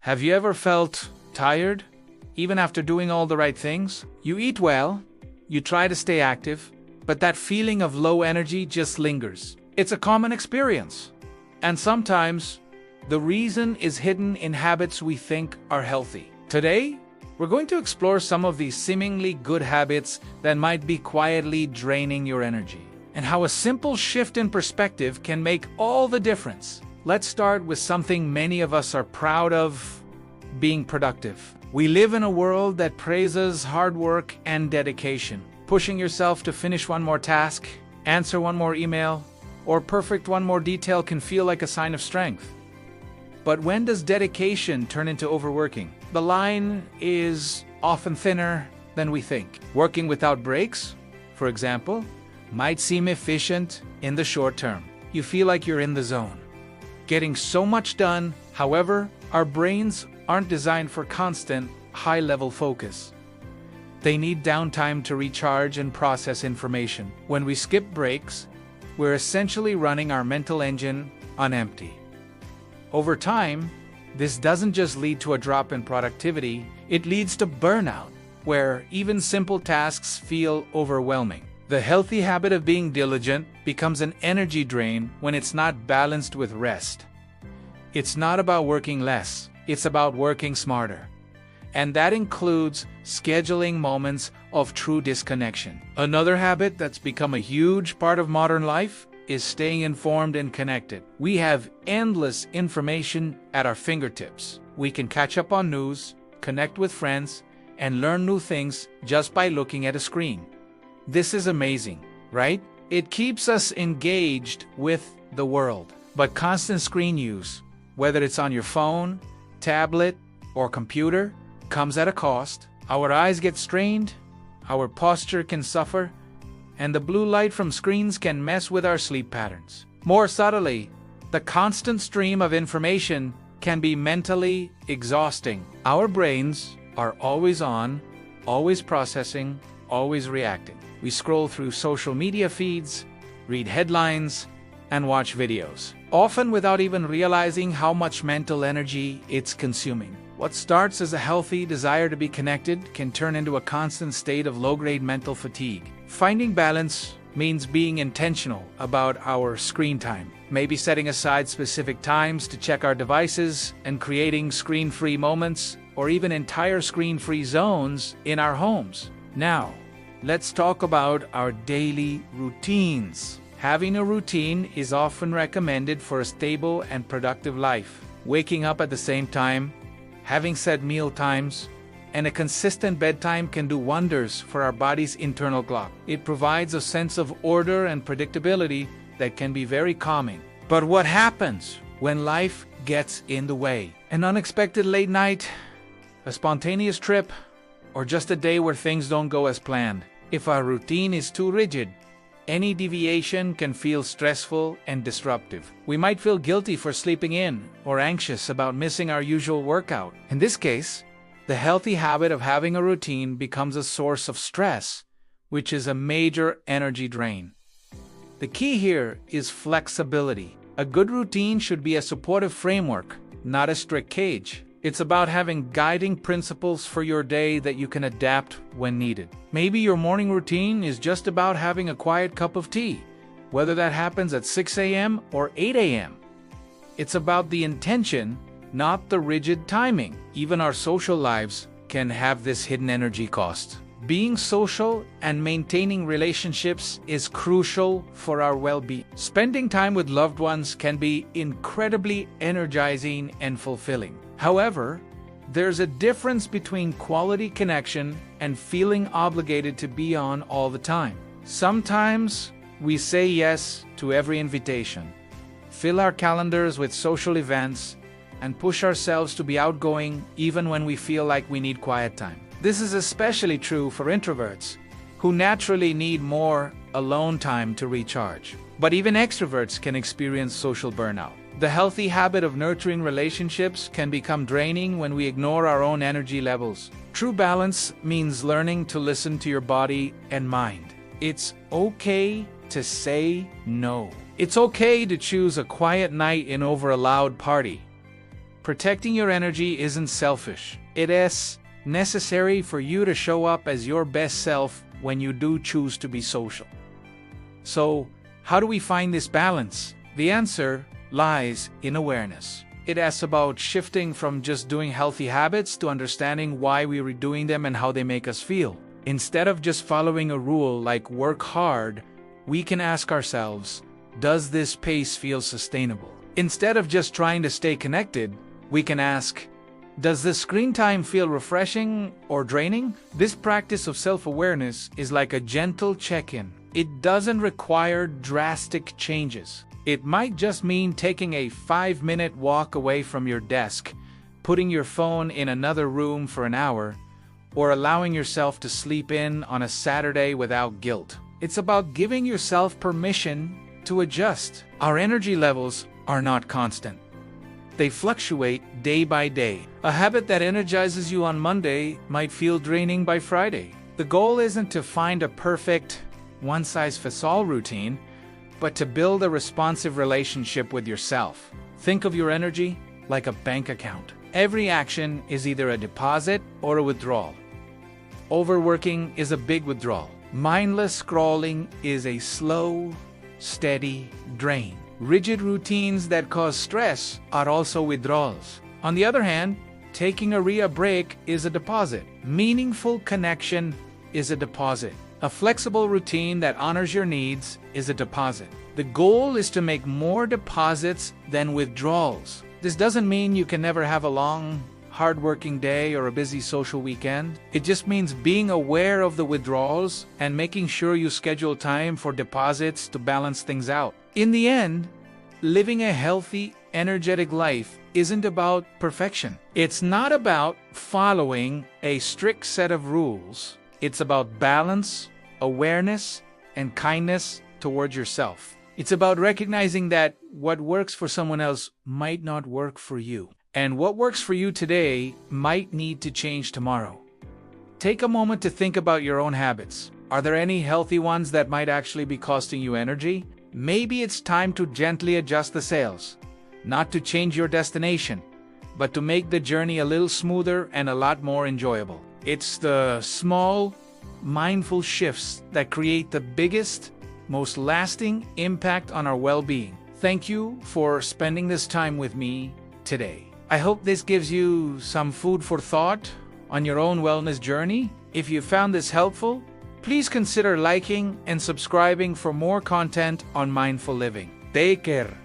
Have you ever felt tired, even after doing all the right things? You eat well, you try to stay active, but that feeling of low energy just lingers. It's a common experience. And sometimes, the reason is hidden in habits we think are healthy. Today, we're going to explore some of these seemingly good habits that might be quietly draining your energy, and how a simple shift in perspective can make all the difference. Let's start with something many of us are proud of: being productive. We live in a world that praises hard work and dedication. Pushing yourself to finish one more task, answer one more email, or perfect one more detail can feel like a sign of strength. But when does dedication turn into overworking? The line is often thinner than we think. Working without breaks, for example, might seem efficient in the short term. You feel like you're in the zone, getting so much done. However, our brains aren't designed for constant, high-level focus. They need downtime to recharge and process information. When we skip breaks, we're essentially running our mental engine on empty. Over time, this doesn't just lead to a drop in productivity, it leads to burnout, where even simple tasks feel overwhelming. The healthy habit of being diligent becomes an energy drain when it's not balanced with rest. It's not about working less, it's about working smarter. And that includes scheduling moments of true disconnection. Another habit that's become a huge part of modern life is staying informed and connected. We have endless information at our fingertips. We can catch up on news, connect with friends, and learn new things just by looking at a screen. This is amazing, right? It keeps us engaged with the world. But constant screen use, whether it's on your phone, tablet, or computer, comes at a cost. Our eyes get strained, our posture can suffer, and the blue light from screens can mess with our sleep patterns. More subtly, the constant stream of information can be mentally exhausting. Our brains are always on, always processing, always reacting. We scroll through social media feeds, read headlines, and watch videos, often without even realizing how much mental energy it's consuming. What starts as a healthy desire to be connected can turn into a constant state of low-grade mental fatigue. Finding balance means being intentional about our screen time, maybe setting aside specific times to check our devices and creating screen-free moments or even entire screen-free zones in our homes. Now, let's talk about our daily routines. Having a routine is often recommended for a stable and productive life. Waking up at the same time, having set meal times, and a consistent bedtime can do wonders for our body's internal clock. It provides a sense of order and predictability that can be very calming. But what happens when life gets in the way? An unexpected late night, a spontaneous trip, or just a day where things don't go as planned? If our routine is too rigid, any deviation can feel stressful and disruptive. We might feel guilty for sleeping in or anxious about missing our usual workout. In this case, the healthy habit of having a routine becomes a source of stress, which is a major energy drain. The key here is flexibility. A good routine should be a supportive framework, not a strict cage. It's about having guiding principles for your day that you can adapt when needed. Maybe your morning routine is just about having a quiet cup of tea, whether that happens at 6 a.m. or 8 a.m. It's about the intention, not the rigid timing. Even our social lives can have this hidden energy cost. Being social and maintaining relationships is crucial for our well-being. Spending time with loved ones can be incredibly energizing and fulfilling. However, there's a difference between quality connection and feeling obligated to be on all the time. Sometimes we say yes to every invitation, fill our calendars with social events, and push ourselves to be outgoing even when we feel like we need quiet time. This is especially true for introverts, who naturally need more alone time to recharge. But even extroverts can experience social burnout. The healthy habit of nurturing relationships can become draining when we ignore our own energy levels. True balance means learning to listen to your body and mind. It's okay to say no. It's okay to choose a quiet night in over a loud party. Protecting your energy isn't selfish. It is necessary for you to show up as your best self when you do choose to be social. So, how do we find this balance? The answer lies in awareness. It asks about shifting from just doing healthy habits to understanding why we are doing them and how they make us feel. Instead of just following a rule like work hard, we can ask ourselves, does this pace feel sustainable? Instead of just trying to stay connected, we can ask, does the screen time feel refreshing or draining? This practice of self-awareness is like a gentle check-in. It doesn't require drastic changes. It might just mean taking a 5-minute walk away from your desk, putting your phone in another room for an hour, or allowing yourself to sleep in on a Saturday without guilt. It's about giving yourself permission to adjust. Our energy levels are not constant. They fluctuate day by day. A habit that energizes you on Monday might feel draining by Friday. The goal isn't to find a perfect, one-size-fits-all routine, but to build a responsive relationship with yourself. Think of your energy like a bank account. Every action is either a deposit or a withdrawal. Overworking is a big withdrawal. Mindless scrolling is a slow, steady drain. Rigid routines that cause stress are also withdrawals. On the other hand, taking a break is a deposit. Meaningful connection is a deposit. A flexible routine that honors your needs is a deposit. The goal is to make more deposits than withdrawals. This doesn't mean you can never have a long, hard-working day or a busy social weekend. It just means being aware of the withdrawals and making sure you schedule time for deposits to balance things out. In the end, living a healthy, energetic life isn't about perfection. It's not about following a strict set of rules. It's about balance, awareness, and kindness towards yourself. It's about recognizing that what works for someone else might not work for you. And what works for you today might need to change tomorrow. Take a moment to think about your own habits. Are there any healthy ones that might actually be costing you energy? Maybe it's time to gently adjust the sails. Not to change your destination, but to make the journey a little smoother and a lot more enjoyable. It's the small, mindful shifts that create the biggest, most lasting impact on our well-being. Thank you for spending this time with me today. I hope this gives you some food for thought on your own wellness journey. If you found this helpful, please consider liking and subscribing for more content on mindful living. Take care.